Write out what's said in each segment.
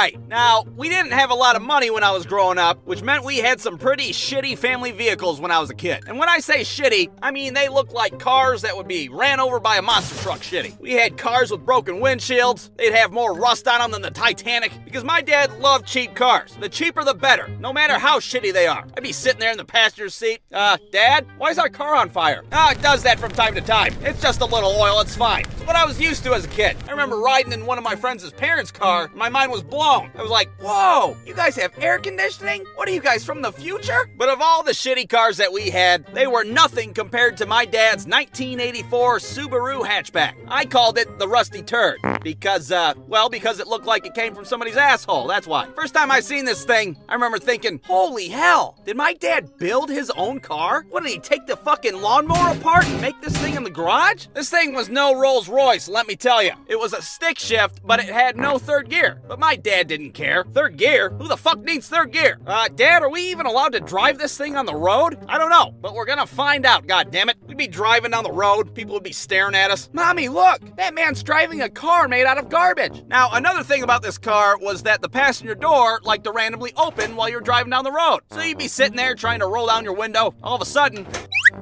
right. Now, we didn't have a lot of money when I was growing up, which meant we had some pretty shitty family vehicles when I was a kid. And when I say shitty, I mean they looked like cars that would be ran over by a monster truck shitty. We had cars with broken windshields. They'd have more rust on them than the Titanic, because my dad loved cheap cars. The cheaper the better, no matter how shitty they are. I'd be sitting there in the passenger seat. Dad, why is our car on fire? It does that from time to time. It's just a little oil, it's fine. It's what I was used to as a kid. I remember riding in one of my friends' parents' car, and my mind was blown. I was like, whoa, you guys have air conditioning? What are you guys, from the future? But of all the shitty cars that we had, they were nothing compared to my dad's 1984 Subaru hatchback. I called it the Rusty Turd because it looked like it came from somebody's asshole, that's why. First time I seen this thing, I remember thinking, holy hell, did my dad build his own car? What, did he take the fucking lawnmower apart and make this thing in the garage? This thing was no Rolls Royce, let me tell you. It was a stick shift, but it had no third gear. But my dad didn't care. Third gear? Who the fuck needs third gear? Dad, are we even allowed to drive this thing on the road? I don't know, but we're gonna find out, goddammit. We'd be driving down the road, people would be staring at us. Mommy, look, that man's driving a car made out of garbage. Now, another thing about this car was that the passenger door liked to randomly open while you're driving down the road. So you'd be sitting there trying to roll down your window. All of a sudden,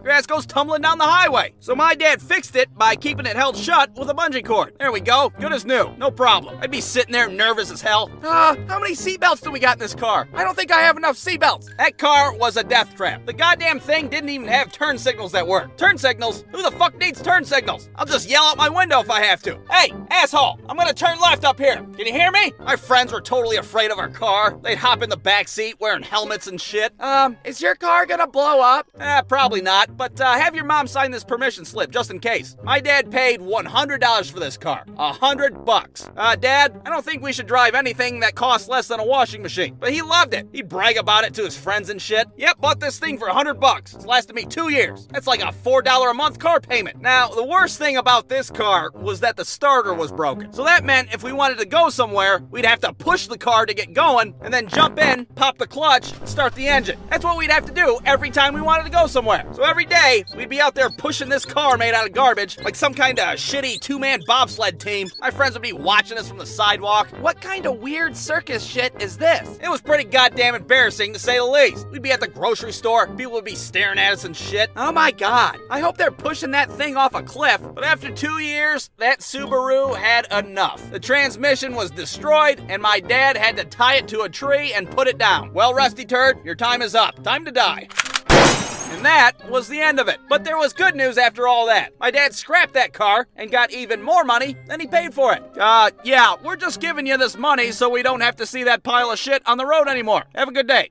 your ass goes tumbling down the highway. So my dad fixed it by keeping it held shut with a bungee cord. There we go. Good as new. No problem. I'd be sitting there nervous as hell. How many seatbelts do we got in this car? I don't think I have enough seatbelts. That car was a death trap. The goddamn thing didn't even have turn signals that work. Turn signals? Who the fuck needs turn signals? I'll just yell out my window if I have to. Hey, asshole, I'm gonna turn left up here. Can you hear me? My friends were totally afraid of our car. They'd hop in the back seat wearing helmets and shit. Is your car gonna blow up? Probably not, but have your mom sign this permission slip just in case. My dad paid $100 for this car. $100. Dad, I don't think we should drive anything that costs less than a washing machine. But he loved it. He'd brag about it to his friends and shit. Yep, bought this thing for $100. It's lasted me 2 years. That's like a $4 a month car payment. Now, the worst thing about this car was that the starter was broken. So that meant if we wanted to go somewhere, we'd have to push the car to get going, and then jump in, pop the clutch, and start the engine. That's what we'd have to do every time we wanted to go somewhere. So every day, we'd be out there pushing this car made out of garbage, like some kind of shitty two-man bobsled team. My friends would be watching us from the sidewalk. What kind of weird circus shit is this? It was pretty goddamn embarrassing, to say the least. We'd be at the grocery store, people would be staring at us and shit. Oh my god, I hope they're pushing that thing off a cliff. But after 2 years, that Subaru had enough. The transmission was destroyed, and my dad had to tie it to a tree and put it down. Well, Rusty Turd, your time is up. Time to die. And that was the end of it. But there was good news after all that. My dad scrapped that car and got even more money than he paid for it. Yeah, we're just giving you this money so we don't have to see that pile of shit on the road anymore. Have a good day.